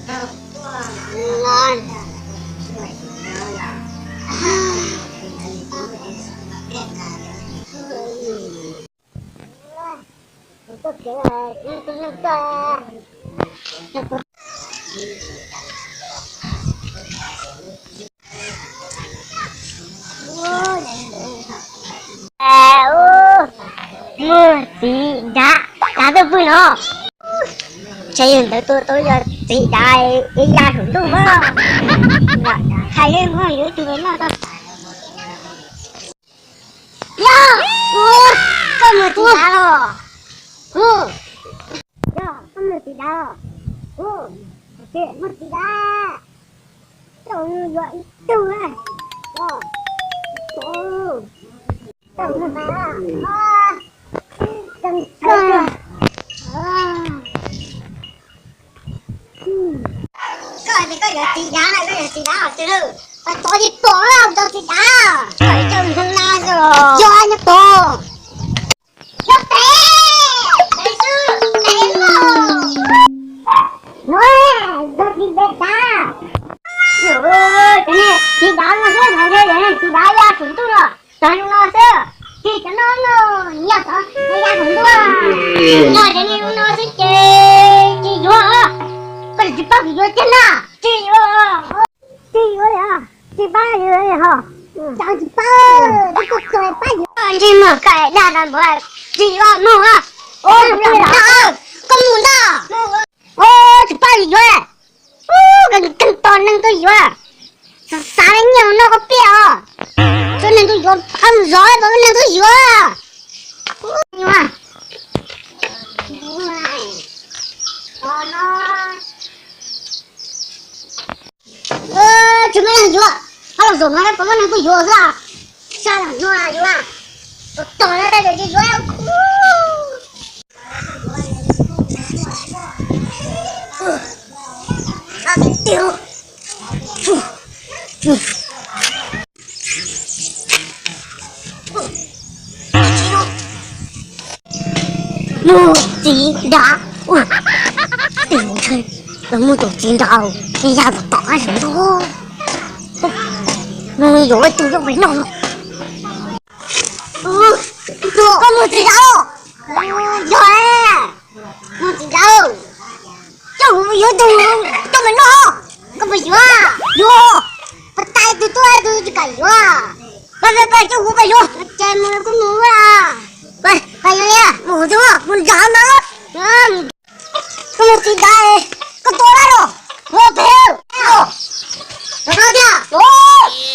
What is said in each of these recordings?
ngon. Tidak, ada pun oh. Saya untuk tôi giờ chị đại đi ra thủng tu mà. Hay lên ngồi dưới từ bên nào ta. Ya, kamu tidak loh. Ya, kamu tidak. Kamu tidak. Tahu juga itu lah. Tahu mana? Tengah. Cái giờ chị đá này, cái giờ chị đá ở từ từ. Và tôi đi bỏ làm cho chị đá. Trời trông thằng na rồi. Cho anh to. Nó té. Đấy sư, té rồi. Nói, tôi đi bên ta. Trời ơi, cái này, chị đá nó sẽ phải đây này. Chị đá ra chúng tôi rồi. Trời nó sẽ. Chị cho nó nhặt đó. Nó ra chúng tôi. Nói cái này nó sẽ chê. Chị vô hả? Cái chị bắt vô chân à. Chị vô à, chị ba vô đây hả? Chào chị ba, đi cục cười ba vô. Chị mở cái đàn đàn bố này, chị ba mua à? Ôi, con muốn đó. Ôi, chị ba vô đây. Cái toàn năng tôi vô à? Sáng đến nhiều nó có bia à? Cho nên tôi vô, không gió bởi nên tôi vô à? Nhưng mà chúng mày làm gì vậy? Hay là rồi nó có vấn đề của vô ra? Sao làm gì vậy? Tôi nói đây để gì vậy? Tiêu. Mua gì đã? Tiền chơi. Đừng mua đồ tiền đâu. Đi ra một tỏ gì đó. Nuôi dối tôi cho mấy nồi. Con mua gì đâu? Rồi. Mua gì đâu? Cháu không có tôi cho mấy nồi. Con phải vô. Vô. Bắt tay tôi chỉ cày vô. Bây cháu không phải vô. Chơi mua con mua à. Vậy vô nha. Mua chưa? Muốn giảm đó. Con mua gì đây? Con tôi ra rồi. Vô phèo. Nó sao kìa?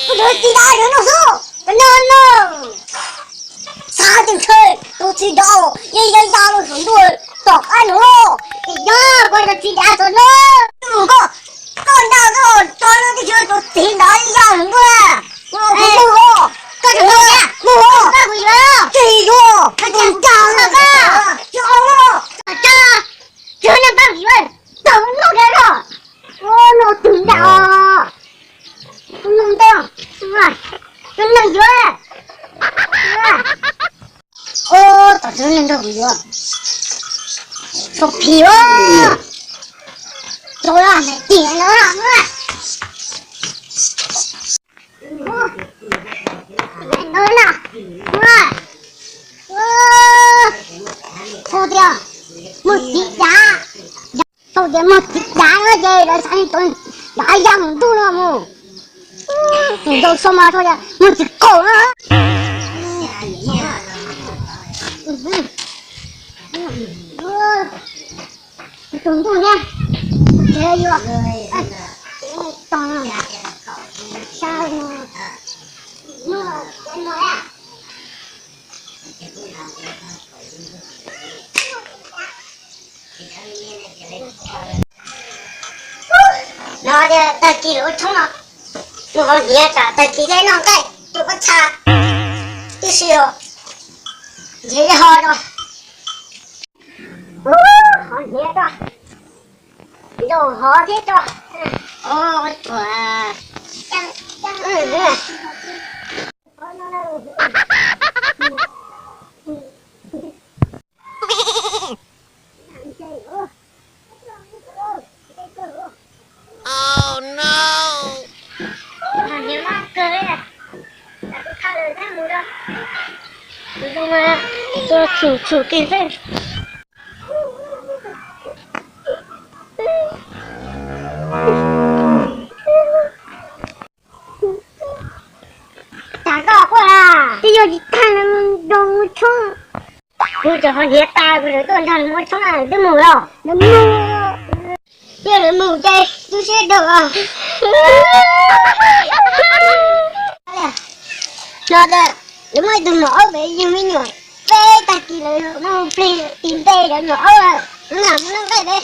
Cái đứa chị đá đứa nó sao? Cái nó sao từng chơi? Tôi chị đâu? Dây ra rồi xuống đuổi. Tọc ăn hô. Cái đó con là chị đá rồi nó. Đừng có. Con đá rồi. Cho nó đi chơi tôi chị đá đi ra xuống đuổi. Ê hô. Con đừng ngồi nha. Hô. Con quỷ đó. Chị hô. Con chẳng chào là ca. Chứ không hô. Cha. Chứ nên bác quỷ ơi. Tấm nó kìa rồi. Nó tỉnh đạo. Con nâng teo. Con nâng dưới. Tao chân lên đâu rồi. Sọc phí quá. Rồi là mày tỉ nó làm nữa. Mày nói nào. Thôi kìa. Một tí đá. Thôi kìa một tí đá nữa kìa. Đã sáng tôi đã dăng tôi nữa mà. Từ đâu xong mà thôi kìa. Một tí cổ nữa. Tunggu nha. Thế vô. Tao sao nó à? Nó đi ta kỳ lỗ冲nó. Nó có gì cả ta kỳ cái nó cái. Tôi có cha. Tí xíu. Dễ ho rồi. Họ hết rồi. Đồ họ hết rồi. Ôi trời. mà tôi chủ kỳ lên chả có quá à bây giờ thằng đông chung bây giờ họ hiện tại bây giờ tôi thằng một chung là đừng mù đâu đừng mù bây giờ mù đây tôi sẽ được à nó đây nếu mà đừng nhỏ bé như mấy nhỏ bé ta kỳ là nó phê tìm tê đã nhỏ à nó làm nó đây đây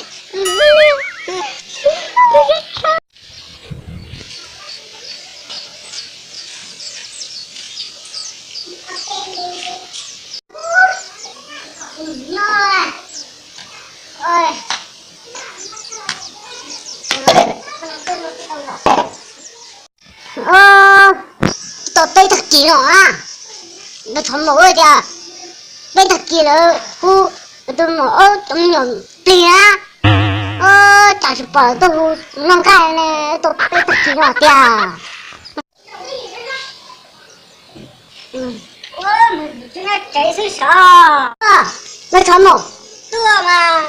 tôi thật kỳ nó à nó thầm mổ rồi kìa bên thật kỳ là cô tôi mổ trong nhỏ tiền á chả chụp bỏ tôi nâng cái này tôi thật kỳ nó kìa chúng nó cháy sự sợ nó thầm mổ tôi mà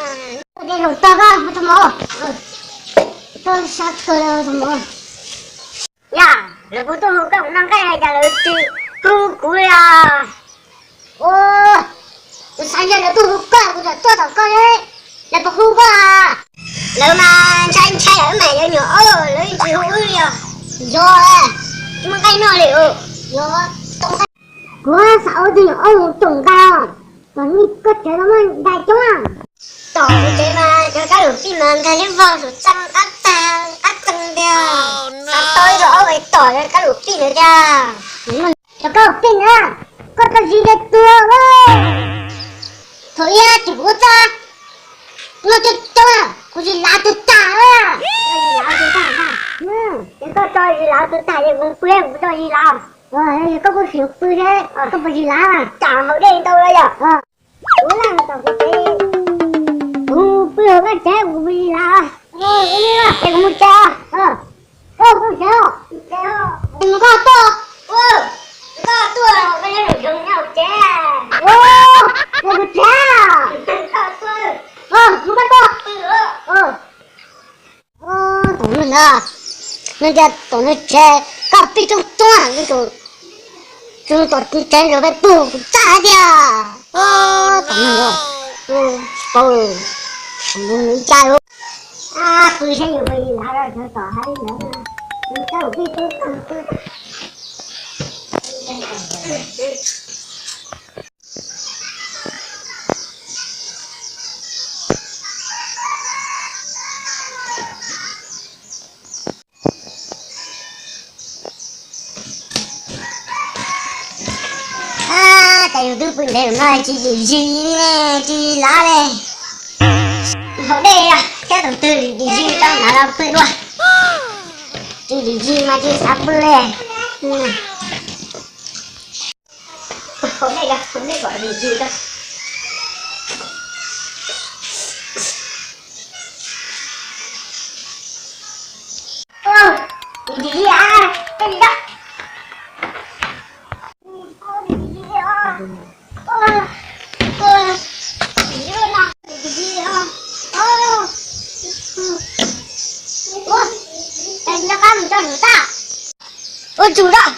đi lột tơ ra nó thầm mổ tôi sát cơ đâu thầm mổ ya là bố tôi không có năng cái này là chị cứ cúi à ô sáng giờ là tôi không có tôi thằng con đấy là bố không có à nếu mà tranh chạy ở mày nhỏ lấy chị hối đi à rồi nhưng mà cái nó liệu rồi tông cái quá sao thì nhỏ trồng cao còn như có thể nó mới đại chúng à tổ chế mà cho các đồng tin mà cái liên vào rồi chăng các tăng đeo tôi rõ vậy tỏi ra các đồng tin nữa ra cho các đồng tin á có cái gì để tua thôi ya chỉ có ta nó cho có gì là tôi ta á cái có gì là tôi ta thì cũng quen cũng cho gì làm rồi có sự quy thế có gì là chả hỏi đây đâu đây à muốn làm tao cái bây giờ cái trẻ của mình là cái gì là cái một cha không sao đừng có to to tua là cái này giống nhau trẻ cái một cha không có to tổng là nó ra tổng nó trẻ cặp đi trong toan cái chỗ chúng tôi trẻ rồi phải bù cha đi à tổng là tôi mình trai luôn tôi thấy nhiều người là ra cho tỏ hay nữa mình tao biết tôi tại vì tôi đều nói chị lá đây ở đây à theo tổng tư thì gì tao nói là quên luôn chị gì mà chị sắp lên ở đây là không biết gọi gì đâu gì à cái gì đó ôi chủ đó